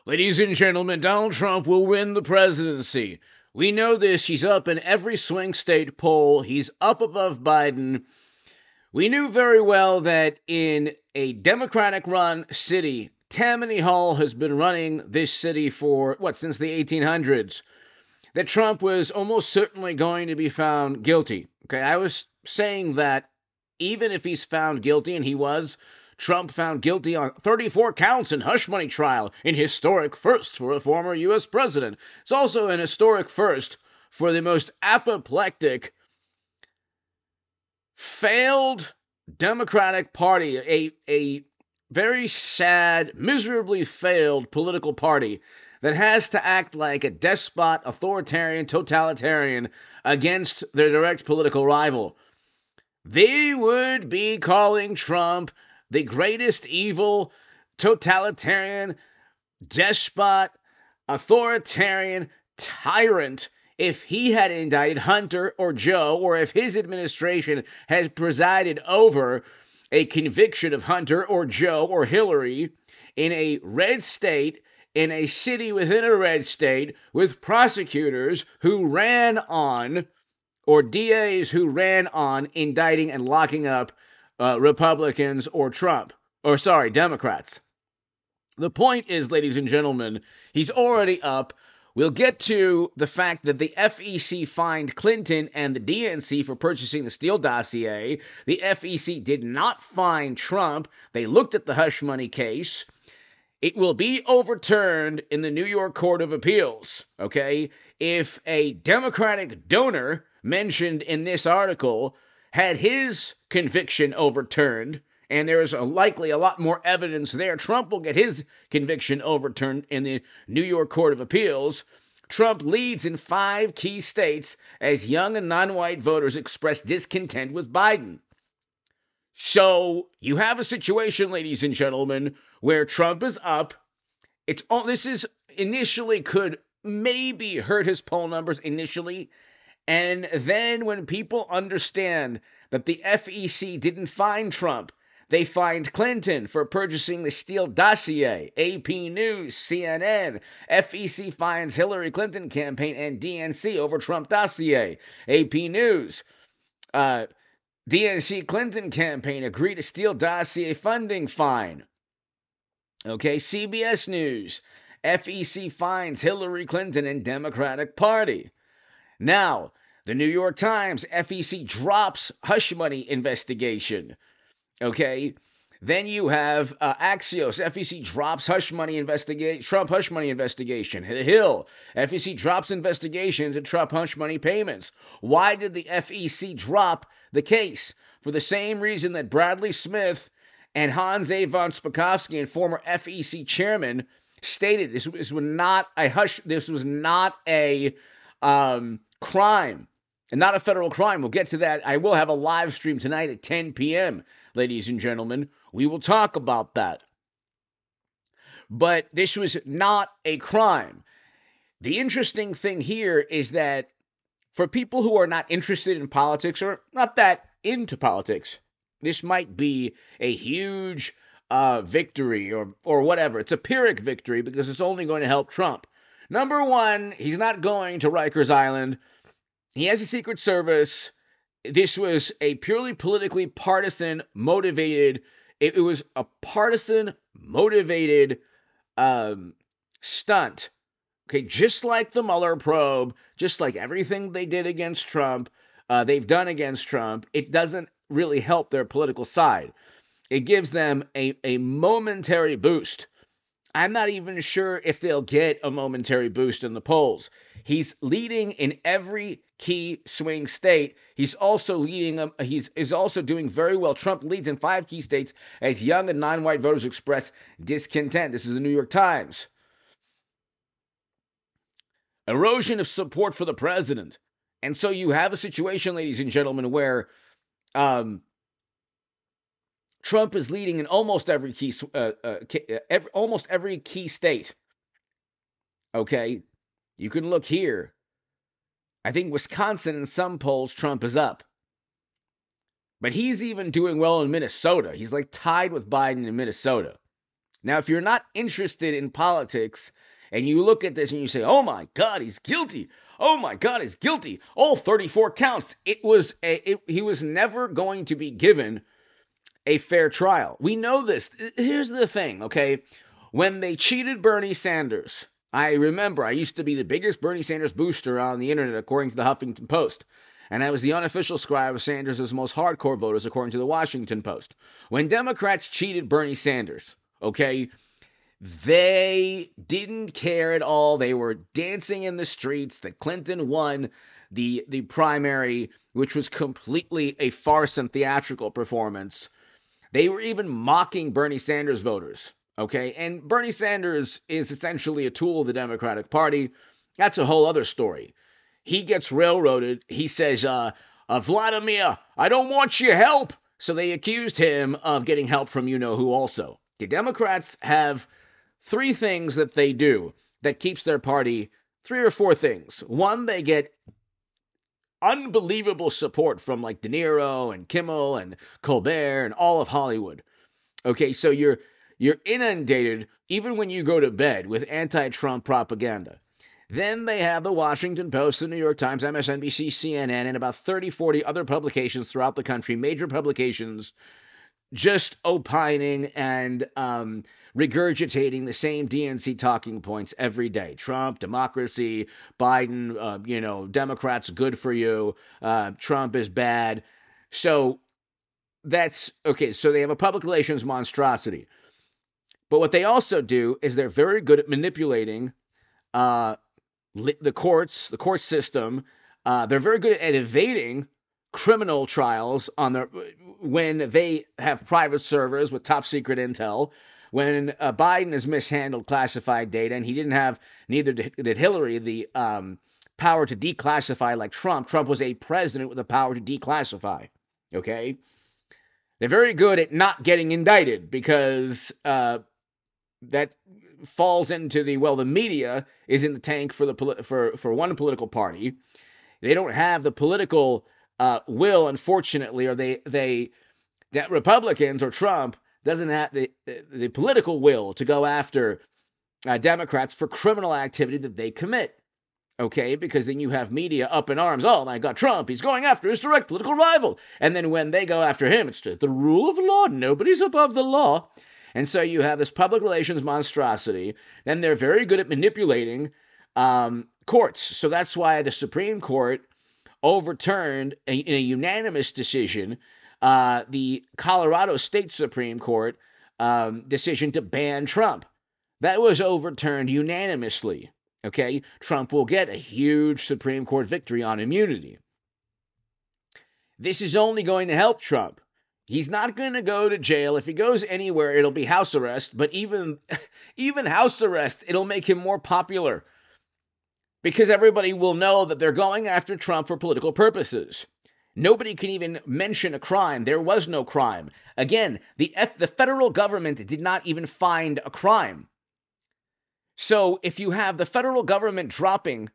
Ladies and gentlemen, Donald Trump will win the presidency. We know this. He's up in every swing state poll. He's up above Biden. We knew very well that in a Democratic run city, Tammany Hall has been running this city for, since the 1800s, that Trump was almost certainly going to be found guilty. Okay, I was saying that even if he's found guilty, and he was, Trump found guilty on 34 counts in hush money trial, an historic first for a former U.S. president. It's also an historic first for the most apoplectic, failed Democratic Party, a very sad, miserably failed political party that has to act like a despot, authoritarian, totalitarian against their direct political rival. They would be calling Trump the greatest evil, totalitarian, despot, authoritarian tyrant if he had indicted Hunter or Joe, or if his administration has presided over a conviction of Hunter or Joe or Hillary in a red state, in a city within a red state, with prosecutors who ran on, or DAs who ran on indicting and locking up Republicans or Democrats. The point is, ladies and gentlemen, he's already up. We'll get to the fact that the FEC fined Clinton and the DNC for purchasing the Steele dossier. The FEC did not fine Trump. They looked at the hush money case. It will be overturned in the New York Court of Appeals, okay? If a Democratic donor mentioned in this article had his conviction overturned, and there's likely a lot more evidence there, Trump will get his conviction overturned in the New York Court of Appeals. Trump leads in 5 key states as young and non-white voters express discontent with Biden. So you have a situation, ladies and gentlemen, where Trump is up. This is initially could maybe hurt his poll numbers initially, and then when people understand that the FEC didn't fine Trump, they fined Clinton for purchasing the Steele dossier. AP News, CNN. FEC fines Hillary Clinton campaign and DNC over Trump dossier. AP News. DNC Clinton campaign agree to Steele dossier funding fine. Okay, CBS News. FEC fines Hillary Clinton and Democratic Party. Now, the New York Times, FEC drops hush money investigation. Okay, then you have Axios, FEC drops Trump hush money investigation. Hill, FEC drops investigation into Trump hush money payments. Why did the FEC drop the case? For the same reason that Bradley Smith and Hans A. von Spakovsky, and former FEC chairman, stated this was not a crime, and not a federal crime. We'll get to that. I will have a live stream tonight at 10 p.m., ladies and gentlemen. We will talk about that. But this was not a crime. The interesting thing here is that for people who are not interested in politics or not that into politics, this might be a huge victory or whatever. It's a Pyrrhic victory because it's only going to help Trump. Number one, he's not going to Rikers Island. He has a Secret Service. This was a purely politically partisan motivated, it was a partisan motivated stunt. Okay, just like the Mueller probe, just like everything they did against Trump, they've done against Trump, it doesn't really help their political side. It gives them a momentary boost. I'm not even sure if they'll get a momentary boost in the polls. He's leading in every key swing state. He's also leading. He's also doing very well. Trump leads in 5 key states as young and non-white voters express discontent. This is the New York Times. Erosion of support for the president. And so you have a situation, ladies and gentlemen, where Trump is leading in almost every key state. Okay, you can look here. I think Wisconsin, in some polls, Trump is up. But he's even doing well in Minnesota. He's like tied with Biden in Minnesota. Now, if you're not interested in politics and you look at this and you say, oh my God, he's guilty. Oh my God, he's guilty. All 34 counts. He was never going to be given a fair trial. We know this. Here's the thing, okay? When they cheated Bernie Sanders, I remember I used to be the biggest Bernie Sanders booster on the internet, according to the Huffington Post. And I was the unofficial scribe of Sanders' most hardcore voters, according to the Washington Post. When Democrats cheated Bernie Sanders, okay, they didn't care at all. They were dancing in the streets that Clinton won the primary, which was completely a farce and theatrical performance. They were even mocking Bernie Sanders voters, okay? And Bernie Sanders is essentially a tool of the Democratic Party. That's a whole other story. He gets railroaded. He says, Vladimir, I don't want your help. So they accused him of getting help from you-know-who also. The Democrats have three things that they do that keeps their party, three or four things. One, they get unbelievable support from like De Niro and Kimmel and Colbert and all of Hollywood. Okay, so you're inundated even when you go to bed with anti-Trump propaganda. Then they have the Washington Post, the New York Times, MSNBC, CNN, and about 30, 40 other publications throughout the country, major publications, just opining and regurgitating the same DNC talking points every day. Trump, democracy, Biden, Democrats, good for you. Trump is bad. So that's okay. So they have a public relations monstrosity. But what they also do is they're very good at manipulating the court system. They're very good at evading criminal trials when they have private servers with top secret intel. When Biden has mishandled classified data, and he didn't have, neither did Hillary, the power to declassify like Trump. Trump was a president with the power to declassify. Okay? They're very good at not getting indicted because that falls into the media is in the tank for one political party. They don't have the political will, unfortunately, or that Republicans or Trump doesn't have the political will to go after Democrats for criminal activity that they commit. Okay, because then you have media up in arms. Oh my God, Trump, he's going after his direct political rival. And then when they go after him, it's the rule of law. Nobody's above the law. And so you have this public relations monstrosity. Then they're very good at manipulating courts. So that's why the Supreme Court overturned in a unanimous decision the Colorado State Supreme Court decision to ban Trump. That was overturned unanimously. Okay, Trump will get a huge Supreme Court victory on immunity. This is only going to help Trump. He's not going to go to jail. If he goes anywhere, it'll be house arrest. But even house arrest, it'll make him more popular. Because everybody will know that they're going after Trump for political purposes. Nobody can even mention a crime. There was no crime. Again, the federal government did not even find a crime. So if you have the federal government dropping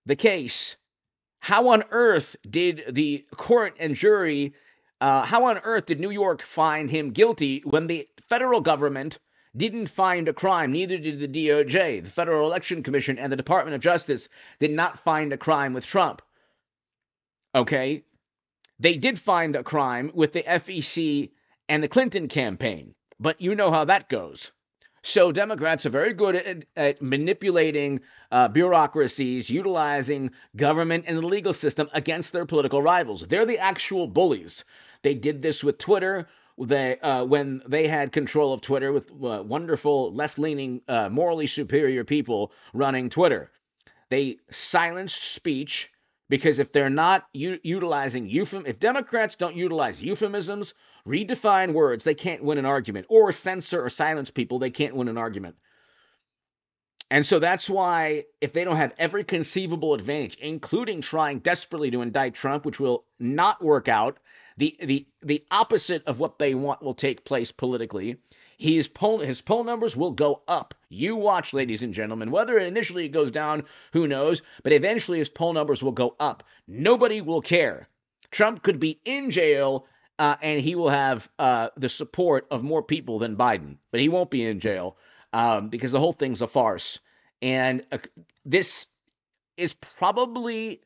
the case, how on earth did the court and jury, how on earth did New York find him guilty when the federal government didn't find a crime? Neither did the DOJ, the Federal Election Commission, and the Department of Justice did not find a crime with Trump. Okay? They did find a crime with the FEC and the Clinton campaign, but you know how that goes. So Democrats are very good at manipulating bureaucracies, utilizing government and the legal system against their political rivals. They're the actual bullies. They did this with Twitter. When they had control of Twitter with wonderful left-leaning, morally superior people running Twitter. They silenced speech because if they're not utilizing if Democrats don't utilize euphemisms, redefine words, they can't win an argument, or censor or silence people, they can't win an argument. And so that's why if they don't have every conceivable advantage, including trying desperately to indict Trump, which will not work out, the opposite of what they want will take place politically. His poll numbers will go up. You watch, ladies and gentlemen. Whether initially it goes down, who knows? But eventually his poll numbers will go up. Nobody will care. Trump could be in jail and he will have the support of more people than Biden, but he won't be in jail because the whole thing's a farce. And this is probably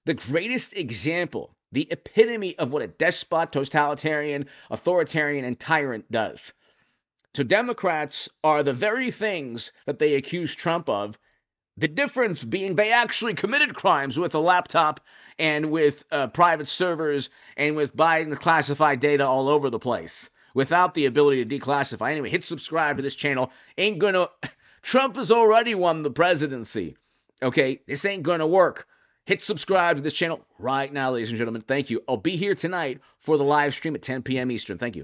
the greatest example, the epitome of what a despot, totalitarian, authoritarian, and tyrant does. So Democrats are the very things that they accuse Trump of. The difference being they actually committed crimes with a laptop and with private servers and with Biden's classified data all over the place without the ability to declassify. Anyway, hit subscribe to this channel. Ain't gonna. Trump has already won the presidency. Okay, this ain't gonna work. Hit subscribe to this channel right now, ladies and gentlemen. Thank you. I'll be here tonight for the live stream at 10 p.m. Eastern. Thank you.